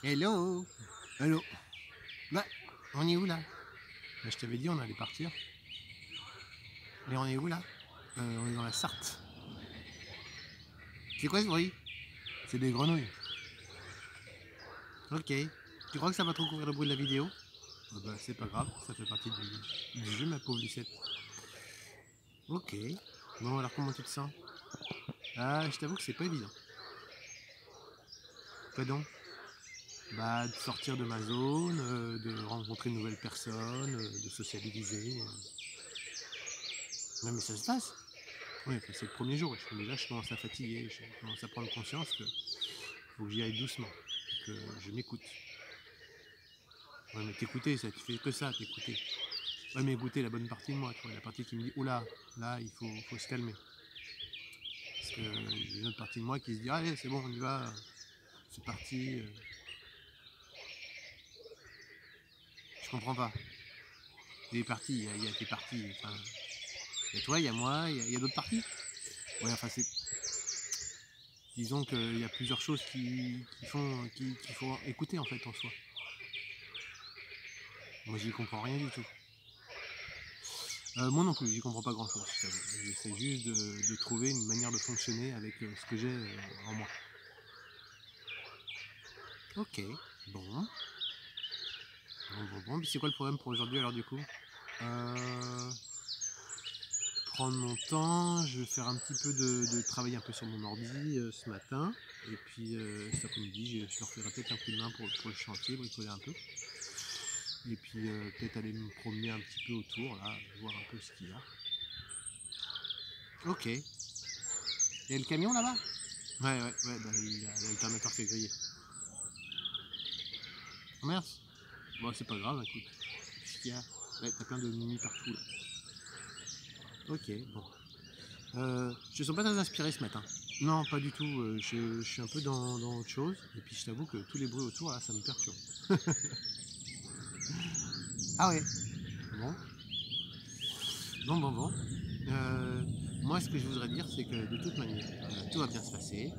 Hello. Hello. Bah, on est où là? Bah, je t'avais dit on allait partir. Mais on est où là? On est dans la Sarthe. C'est quoi ce bruit? C'est des grenouilles. Ok. Tu crois que ça va trop couvrir le bruit de la vidéo? Bah c'est pas grave, ça fait partie du jeu ma pauvre Lucette. Ok. Bon alors comment tu te sens? Ah je t'avoue que c'est pas évident. Quoi donc? Bah de sortir de ma zone, de rencontrer de nouvelles personnes, de sociabiliser. Non mais ça se passe. Oui, enfin, c'est le premier jour. Déjà, je commence à fatiguer. Je commence à prendre conscience qu'il faut que j'y aille doucement. Que je m'écoute. Ouais, mais t'écouter, ça, tu fais que ça, t'écouter. Ouais, mais écouter la bonne partie de moi, tu vois, la partie qui me dit, oula, là, il faut se calmer. Parce qu'il y a une autre partie de moi qui se dit, allez, c'est bon, on y va, c'est parti. Je comprends pas. Il y a des parties, il y a tes parties. Enfin, il y a toi, il y a moi, il y a d'autres parties. Ouais, enfin, c'est. Disons qu'il y a plusieurs choses qu'il faut écouter en fait en soi. Moi, j'y comprends rien du tout. Moi non plus, j'y comprends pas grand chose. J'essaie juste de trouver une manière de fonctionner avec ce que j'ai en moi. Ok, bon. Bon. Mais c'est quoi le problème pour aujourd'hui alors du coup? Prendre mon temps, je vais faire un petit peu de travail un peu sur mon ordi ce matin. Et puis cet après-midi, je leur ferai peut-être un coup de main pour le chantier, bricoler un peu. Et puis peut-être aller me promener un petit peu autour, là, voir un peu ce qu'il y a. Ok. Il y a le camion là-bas? Ouais, bah, il y a l'alternateur qui est grillé. Oh merde. Bon, c'est pas grave, écoute. Qu'est-ce qu'il y a? Ouais, t'as plein de mini partout là. Ok, bon. Je sens pas très inspiré ce matin. Non, pas du tout. Je suis un peu dans autre chose. Et puis je t'avoue que tous les bruits autour là, ça me perturbe. Ah ouais. Bon. Bon. Euh, Moi, ce que je voudrais dire, c'est que de toute manière, tout va bien se passer.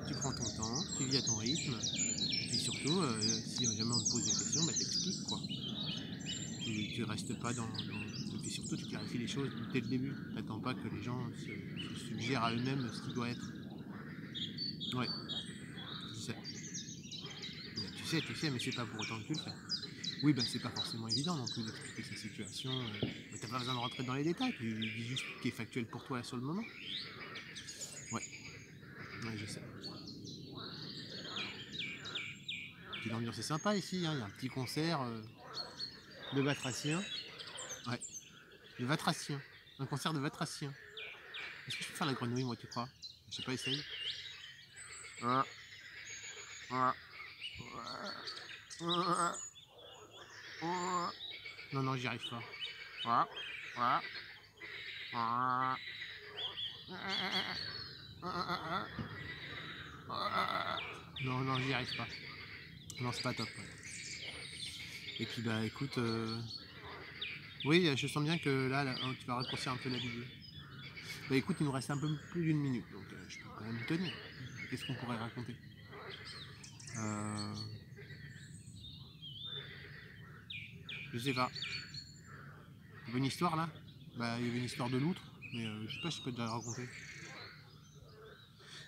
Tu prends ton temps, tu vis à ton rythme. Et puis surtout, si jamais on te pose des questions, bah t'expliques quoi. Tu restes pas Et puis surtout, tu clarifies les choses dès le début. T'attends pas que les gens se suggèrent à eux-mêmes ce qui doit être. Ouais, je sais. Tu sais, mais c'est pas pour autant que tu le fais. Oui, bah c'est pas forcément évident non plus d'expliquer sa situation. Mais t'as pas besoin de rentrer dans les détails. Tu dis juste ce qui est factuel pour toi là sur le moment. Ouais, ouais, je sais. Puis l'ambiance est sympa ici. Hein. Il y a un petit concert de batraciens. Ouais, de batraciens. Un concert de batraciens. Est-ce que je peux faire la grenouille, moi, tu crois? Je sais pas, essaye. Non, j'y arrive pas. Non, j'y arrive pas. Non, c'est pas top. Ouais. Et puis, bah, écoute, oui, je sens bien que là, tu vas raccourcir un peu la vidéo. Bah, écoute, il nous reste un peu plus d'une minute, donc je peux quand même tenir. Qu'est-ce qu'on pourrait raconter? euh... Je sais pas. Il y avait une histoire là? Bah, il y avait une histoire de loutre, mais je sais pas si je peux te la raconter.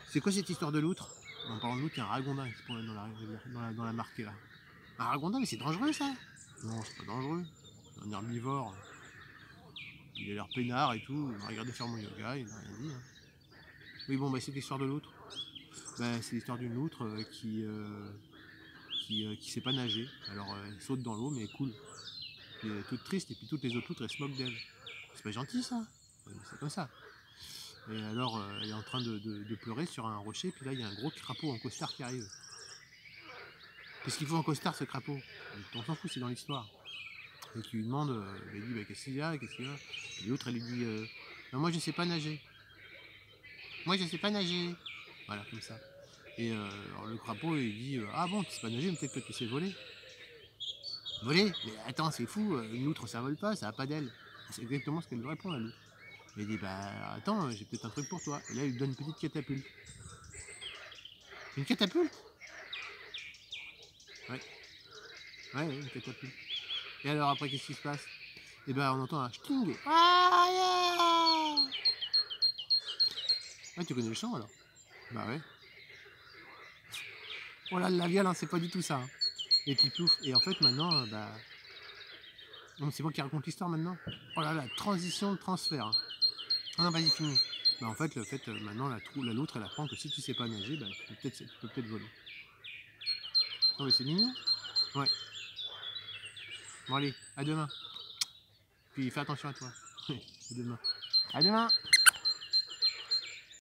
C'est quoi cette histoire de loutre? En parlant de loutre, il y a un ragondin qui se promène dans la rivière, dans la marquée là. Un ragondin, mais c'est dangereux ça? Non, c'est pas dangereux. C'est un herbivore. Puis il a l'air peinard et tout. Il m'a regardé faire mon yoga, il n'a rien dit. Hein. Oui, bon, bah c'est l'histoire de loutre. Bah, c'est l'histoire d'une loutre qui sait pas nager. Alors elle saute dans l'eau, mais elle coule. Puis elle est toute triste, et puis toutes les autres loutres elles se moquent d'elle. C'est pas gentil ça? Ouais, mais c'est comme ça. Et alors elle est en train de pleurer sur un rocher, puis là il y a un gros crapaud en costard qui arrive. Qu'est-ce qu'il faut en costard ce crapaud? On s'en fout, c'est dans l'histoire. Et qui lui demande, il dit bah, qu'est-ce qu'il y a, qu'est-ce qu'il y a? Et l'autre elle lui dit bah, moi je sais pas nager. Moi je sais pas nager. Voilà, comme ça. Et alors le crapaud il dit ah bon, tu sais pas nager, mais peut-être que tu sais voler. Voler? Mais attends, c'est fou, une loutre ça vole pas, ça a pas d'ailes. C'est exactement ce qu'elle lui répond la loutre. Et il dit bah attends, j'ai peut-être un truc pour toi. Et là il lui donne une petite catapulte. Une catapulte? Ouais. Ouais, une catapulte. Et alors après, qu'est-ce qui se passe? Et ben on entend un sting. Ah, yeah. Ah, tu connais le chant alors? Bah ouais. Oh là, le labial, hein, c'est pas du tout ça. Hein. Et puis pouf. Et en fait, maintenant, bah. Non, c'est moi qui raconte l'histoire maintenant. Oh là là, transition de transfert. Hein. Ah non, vas-y, fini. Bah en fait, maintenant, l'autre, elle apprend que si tu sais pas nager, bah, tu peux peut-être voler. Non, mais c'est mignon. Ouais. Bon, allez, à demain. Puis fais attention à toi. À demain. À demain.